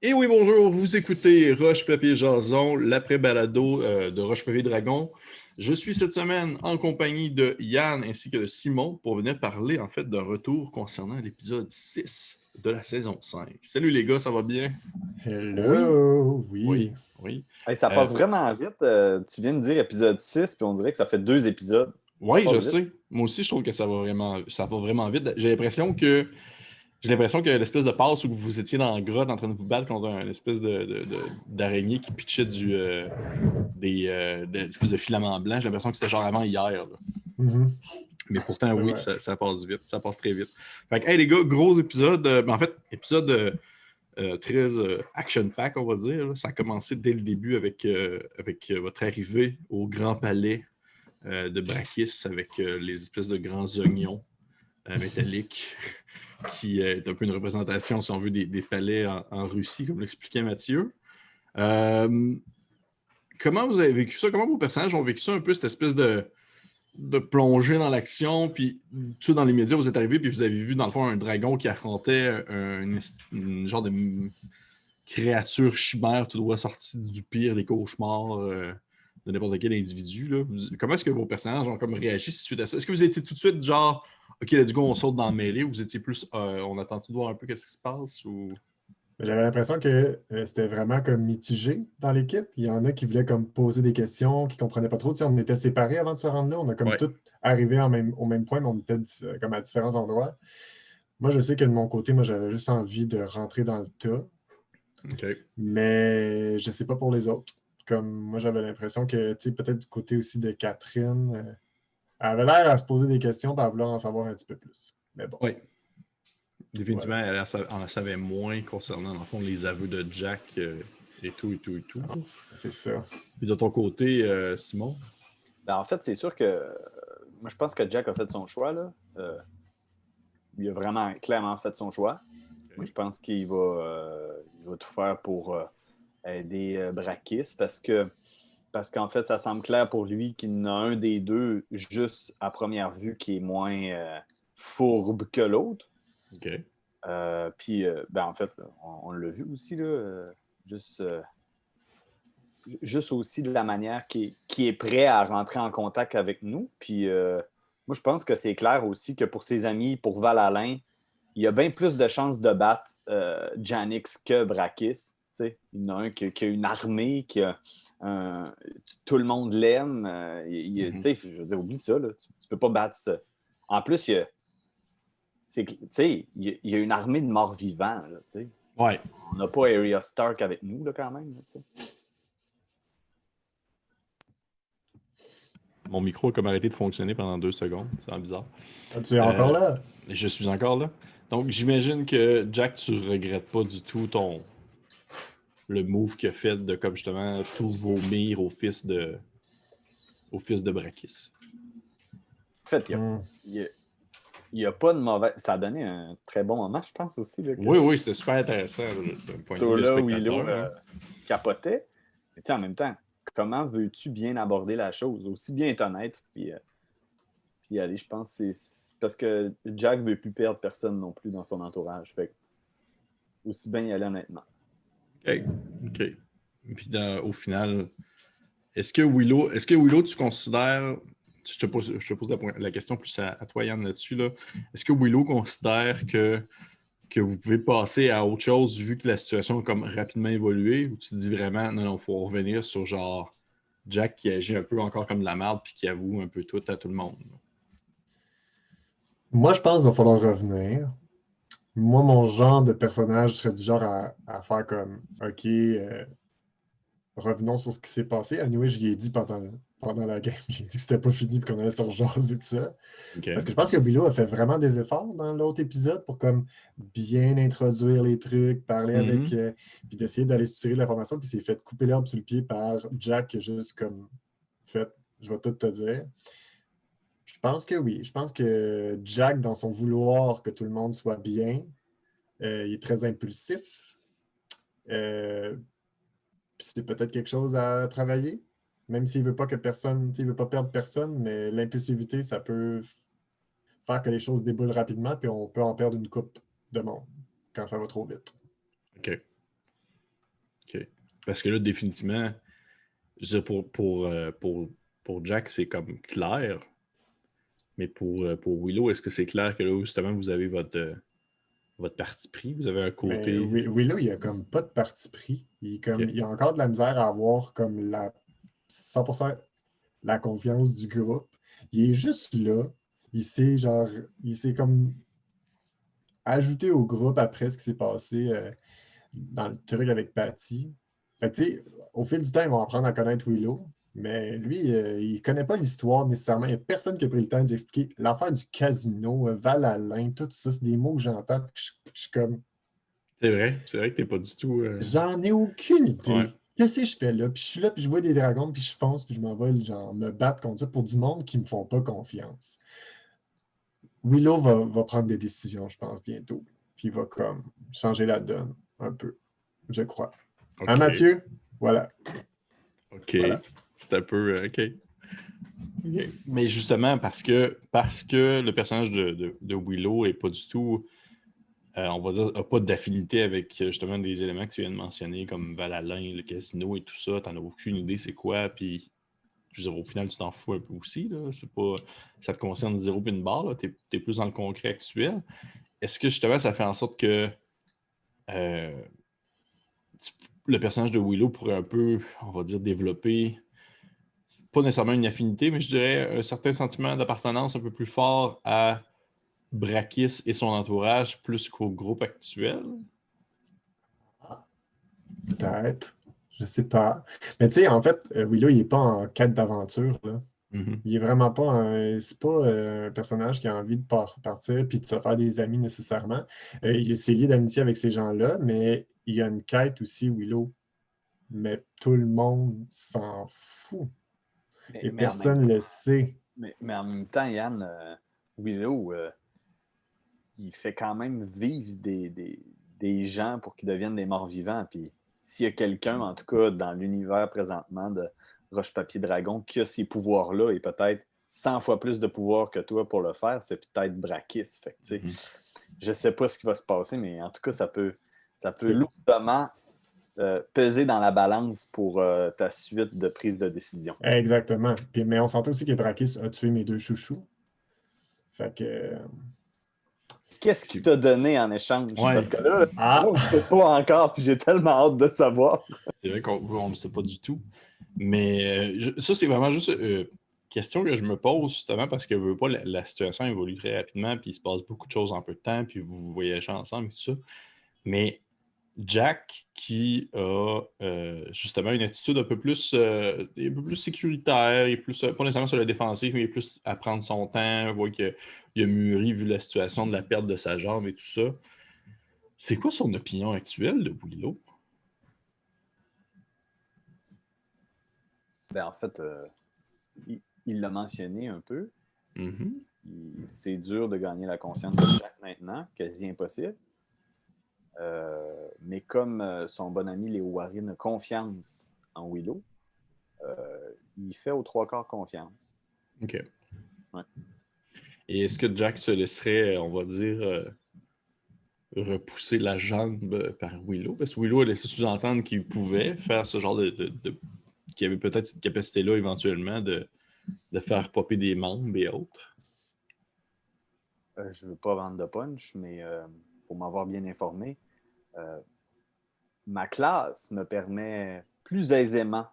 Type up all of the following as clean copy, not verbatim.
Et oui, bonjour, vous écoutez Roche Papier Jason, l'après-balado de Roche Papier Dragon. Je suis cette semaine en compagnie de Yann ainsi que de Simon pour venir parler en fait d'un retour concernant l'épisode 6 de la saison 5. Salut les gars, ça va bien? Oui, Hello! Oui. oui, oui. hey, ça Euh, passe vraiment vite. Tu viens de dire épisode 6, puis on dirait que ça fait 2 épisodes. Ça oui, je passe vite. sais. Moi aussi, je trouve que ça va vraiment vite. J'ai l'impression que l'espèce de passe où vous étiez dans la grotte en train de vous battre contre une espèce d'araignée qui pitchait des espèces de filaments blancs, j'ai l'impression que c'était genre avant hier, là. Mhm. Mais pourtant, C'est oui, vrai. ça passe vite. Ça passe très vite. Fait que, hey les gars, gros épisode. En fait, épisode très action-pack, on va dire, là. Ça a commencé dès le début avec votre arrivée au Grand Palais de Brakis avec les espèces de grands oignons métalliques qui est un peu une représentation, si on veut, des palais en Russie, comme l'expliquait Mathieu. Comment vous avez vécu ça? Comment vos personnages ont vécu ça un peu, cette espèce de plongée dans l'action, puis tout dans les médias, vous êtes arrivé, puis vous avez vu, dans le fond, un dragon qui affrontait une genre de créature chimère tout droit sortie du pire des cauchemars de n'importe quel individu, là. Comment est-ce que vos personnages ont comme réagi suite à ça? Est-ce que vous étiez tout de suite genre OK, là, du coup, on saute dans le mêlée, ou vous étiez plus on attend tout de voir un peu qu'est-ce qui se passe, ou... J'avais l'impression que c'était vraiment comme mitigé dans l'équipe. Il y en a qui voulaient comme poser des questions, qui ne comprenaient pas trop. Tu sais, on était séparés avant de se rendre là. On a comme Ouais. tous arrivé au même point, mais on était comme à différents endroits. Moi, je sais que de mon côté, moi, j'avais juste envie de rentrer dans le tas. OK. Mais je ne sais pas pour les autres. Comme moi, j'avais l'impression que, tu sais, peut-être du côté aussi de Catherine, elle avait l'air à se poser des questions et à vouloir en savoir un petit peu plus. Mais bon, Oui. Définitivement, voilà. elle en savait moins concernant, dans le fond, les aveux de Jack et tout, et tout, et tout. Ah, c'est ça. Puis de ton côté, Simon? Ben, en fait, c'est sûr que moi, je pense que Jack a fait son choix. Là. Il a vraiment clairement fait son choix. Okay. Moi, je pense il va tout faire pour aider Brakis parce qu'en fait, ça semble clair pour lui qu'il y en a un des deux, juste à première vue, qui est moins fourbe que l'autre. OK. Puis, ben, en fait, là, on l'a vu aussi, là, juste, juste aussi de la manière qui est prêt à rentrer en contact avec nous. Puis, moi, je pense que c'est clair aussi que pour ses amis, pour Val-Alain, il y a bien plus de chances de battre Janix que Brakis. T'sais. Il y en a un qui a une armée, tout le monde l'aime. Je veux dire, oublie ça. Là, tu peux pas battre ça. En plus, il y a une armée de morts vivants. Là, Ouais. on n'a pas Arya Stark avec nous là, quand même. Là, Mon micro a comme arrêté de fonctionner pendant 2 secondes. C'est bizarre. Ah, tu es encore là? Je suis encore là. Donc, j'imagine que, Jack, tu regrettes pas du tout le move qu'il a fait de, comme justement, tout vomir au fils de Brakis. En fait, il n'y a pas de mauvais. Ça a donné un très bon moment, je pense aussi. Là, Oui, c'était super intéressant d'un point de vue de spectateur. Willow capotait. Mais en même temps, comment veux-tu bien aborder la chose? Aussi bien être honnête, puis aller, je pense que c'est parce que Jack ne veut plus perdre personne non plus dans son entourage. Fait que, aussi bien y aller honnêtement. OK. Puis au final, est-ce que Willow, tu considères... Je te pose la question plus à toi, Yann, là-dessus. Là. Est-ce que Willow considère que vous pouvez passer à autre chose vu que la situation a comme rapidement évolué, ou tu te dis vraiment, non, il faut revenir sur genre Jack qui agit un peu encore comme de la merde puis qui avoue un peu tout à tout le monde? Moi, je pense qu'il va falloir revenir. Moi, mon genre de personnage serait du genre à faire comme OK, revenons sur ce qui s'est passé. Anyway, je lui ai dit pendant la game, j'ai dit que c'était pas fini et qu'on allait se rejaser de ça. Okay. Parce que je pense que Willow a fait vraiment des efforts dans l'autre épisode pour comme bien introduire les trucs, parler avec, puis d'essayer d'aller se tirer de l'information, puis s'est fait couper l'herbe sur le pied par Jack qui a juste comme fait, je vais tout te dire. Je pense que oui. Je pense que Jack, dans son vouloir que tout le monde soit bien, il est très impulsif. Puis c'est peut-être quelque chose à travailler, même s'il ne veut pas que personne, il ne veut pas perdre personne, mais l'impulsivité, ça peut faire que les choses déboulent rapidement, puis on peut en perdre une coupe de monde quand ça va trop vite. OK. Parce que là, définitivement, je veux dire, pour Jack, c'est comme clair. Mais pour Willow, est-ce que c'est clair que là, justement, vous avez votre parti pris? Vous avez un Mais côté. Willow, il a comme pas de parti pris. Ok. Il a encore de la misère à avoir comme 100% la confiance du groupe. Il est juste là. Il s'est comme ajouté au groupe après ce qui s'est passé dans le truc avec Patty. Fait que, tu sais, au fil du temps, ils vont apprendre à connaître Willow, mais lui, il ne connaît pas l'histoire nécessairement. Il n'y a personne qui a pris le temps d'expliquer l'affaire du casino, Val-Alain, tout ça, c'est des mots que j'entends, puis je suis comme, C'est vrai que t'es pas du tout. j'en ai aucune Ouais. idée. Qu'est-ce que je fais là? Puis je suis là, puis je vois des dragons, puis je fonce, puis je m'en vais genre, me battre contre ça pour du monde qui ne me font pas confiance. Willow va prendre des décisions, je pense, bientôt. Puis il va comme changer la donne un peu, je crois. Hein, OK. Mathieu? Voilà. OK. Voilà. C'est un peu. OK. OK. Mais justement, parce que le personnage de Willow est pas du tout. On va dire, n'a pas d'affinité avec justement des éléments que tu viens de mentionner, comme Val-Alain, le casino et tout ça. Tu n'en as aucune idée c'est quoi. Puis, je veux dire, au final, tu t'en fous un peu aussi. Là. C'est pas, ça te concerne zéro puis une barre. Tu es plus dans le concret actuel. Est-ce que justement, ça fait en sorte que euh, le personnage de Willow pourrait un peu, on va dire, développer, pas nécessairement une affinité, mais je dirais un certain sentiment d'appartenance un peu plus fort à Brakis et son entourage plus qu'au groupe actuel? Peut-être. Je sais pas. Mais tu sais, en fait, Willow, il n'est pas en quête d'aventure, là. Mhm. Il est vraiment pas c'est pas un personnage qui a envie de partir puis de se faire des amis nécessairement. Il s'est lié d'amitié avec ces gens-là, mais il y a une quête aussi, Willow. Mais tout le monde s'en fout. Et Mais en même personne ne le sait. Mais en même temps, Yann, Willow, il fait quand même vivre des gens pour qu'ils deviennent des morts vivants. Puis s'il y a quelqu'un, en tout cas dans l'univers présentement de Roche-Papier-Dragon, qui a ces pouvoirs-là et peut-être 100 fois plus de pouvoir que toi pour le faire, c'est peut-être Brakis. Fait que, tu sais, je ne sais pas ce qui va se passer, mais en tout cas, ça peut lourdement peser dans la balance pour ta suite de prise de décision. Exactement. Puis, mais on sentait aussi que Drakis a tué mes deux chouchous. Fait que. Qu'est-ce qu'il t'a donné en échange? Ouais. Parce que là, Ah! moi, je ne sais pas encore, puis j'ai tellement hâte de savoir. C'est vrai qu'on ne sait pas du tout. Mais ça, c'est vraiment juste une question que je me pose justement parce que veut pas, la situation évolue très rapidement, puis il se passe beaucoup de choses en peu de temps, puis vous voyagez ensemble et tout ça. Mais Jack, qui a justement une attitude un peu plus sécuritaire, il est plus, pas nécessairement sur le défensif, mais il est plus à prendre son temps, on voit qu'il a mûri vu la situation de la perte de sa jambe et tout ça. C'est quoi son opinion actuelle de Willow? Ben, en fait, il l'a mentionné un peu. Mm-hmm. C'est dur de gagner la confiance de Jack maintenant, quasi impossible. Mais comme son bon ami Léo Warren a confiance en Willow, il fait aux trois quarts confiance. OK. Ouais. Et est-ce que Jack se laisserait, on va dire, repousser la jambe par Willow? Parce que Willow a laissé sous-entendre qu'il pouvait faire ce genre qu'il avait peut-être cette capacité-là éventuellement de faire popper des membres et autres. Je ne veux pas vendre de punch, mais pour m'avoir bien informé, ma classe me permet plus aisément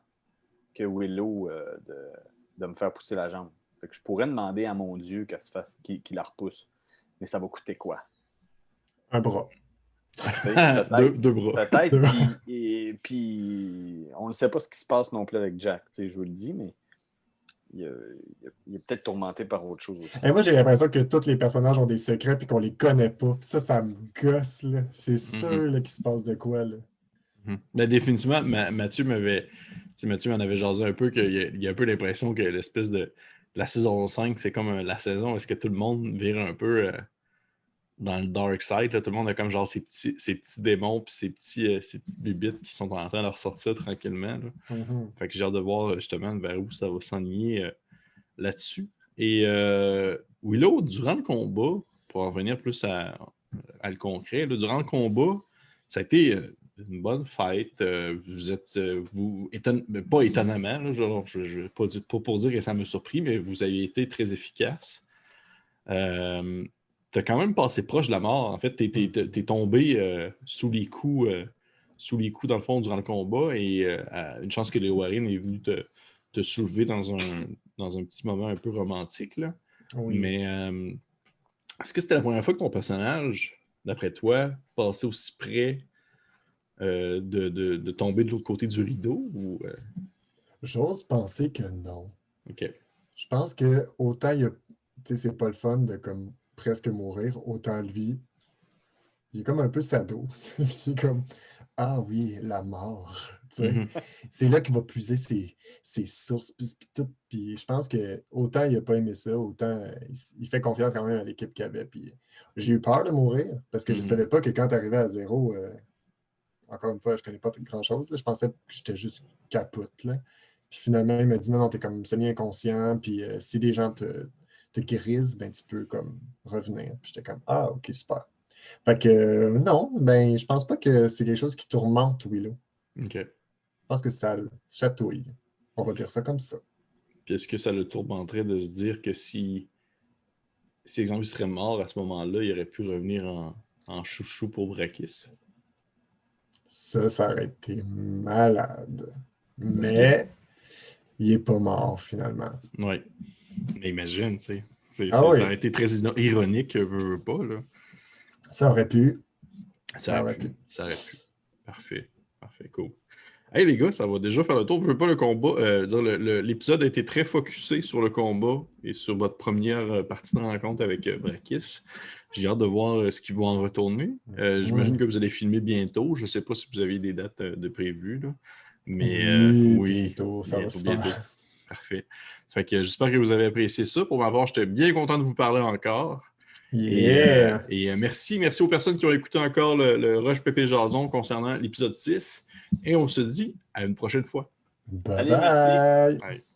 que Willow de me faire pousser la jambe. Fait que je pourrais demander à mon Dieu qu'il la repousse. Mais ça va coûter quoi? Un bras. Deux bras. Peut-être. Puis on ne sait pas ce qui se passe non plus avec Jack. Je vous le dis, mais il est peut-être tourmenté par autre chose aussi. Et moi, j'ai l'impression que tous les personnages ont des secrets et qu'on les connaît pas. Puis ça me gosse, là. C'est sûr là, qu'il se passe de quoi, là. Mais définitivement, Mathieu m'en avait jasé un peu qu'il y a un peu l'impression que l'espèce de la saison 5, c'est comme la saison où est-ce que tout le monde vire un peu dans le dark side. Là, tout le monde a comme genre ces petits démons puis ces petites bibites qui sont en train de ressortir tranquillement. Là. Fait que j'ai hâte de voir justement vers où ça va s'enligner là-dessus. Et Willow, durant le combat, pour en revenir plus à le concret, là, durant le combat, ça a été une bonne fête. Vous êtes, pas étonnamment, là, je pas pour dire que ça m'a surpris, mais vous avez été très efficace. T'as quand même passé proche de la mort. En fait, t'es tombé sous les coups, dans le fond, durant le combat, et une chance que Léo Warren est venu te soulever dans un petit moment un peu romantique, là. Oui. Mais est-ce que c'était la première fois que ton personnage, d'après toi, passait aussi près de tomber de l'autre côté du rideau? Ou, J'ose penser que non. OK. Je pense que autant c'est pas le fun de comme presque mourir, autant lui, il est comme un peu sado. Il est comme ah oui, la mort. Mhm. C'est là qu'il va puiser ses sources. Puis tout. Puis je pense que autant il n'a pas aimé ça, autant il fait confiance quand même à l'équipe qu'il avait. Puis j'ai eu peur de mourir parce que je ne savais pas que quand tu arrivais à zéro, encore une fois, je ne connais pas grand-chose. Je pensais que j'étais juste capote. Là. Puis finalement, il m'a dit non, tu es comme semi-inconscient. Puis si des gens te guérissent, ben, tu peux comme revenir. Puis j'étais comme ah, ok, super. Fait que non, ben je pense pas que c'est quelque chose qui tourmente Willow. OK. Je pense que ça le chatouille. On va dire ça comme ça. Puis est-ce que ça le tourmenterait de se dire que si exemple, il serait mort à ce moment-là, il aurait pu revenir en chouchou pour Brakis? Ça aurait été malade. Mais il n'est pas mort finalement. Oui. Mais imagine, tu sais. Ah oui. Ça aurait été très ironique, veux pas, là. Ça aurait pu. Ça aurait pu. Parfait, cool. Hey les gars, ça va déjà faire le tour. Veux pas le combat. L'épisode a été très focusé sur le combat et sur votre première partie de rencontre avec Brakis. J'ai hâte de voir ce qu'ils vont en retourner. J'imagine que vous allez filmer bientôt. Je ne sais pas si vous avez des dates de prévues, là. Mais oui, bientôt, ça va se faire. Parfait. Fait que j'espère que vous avez apprécié ça. Pour ma part, j'étais bien content de vous parler encore. Yeah. Et merci aux personnes qui ont écouté encore le Rush Pépé Jason concernant l'épisode 6. Et on se dit à une prochaine fois. Bye Allez, bye. merci. Bye.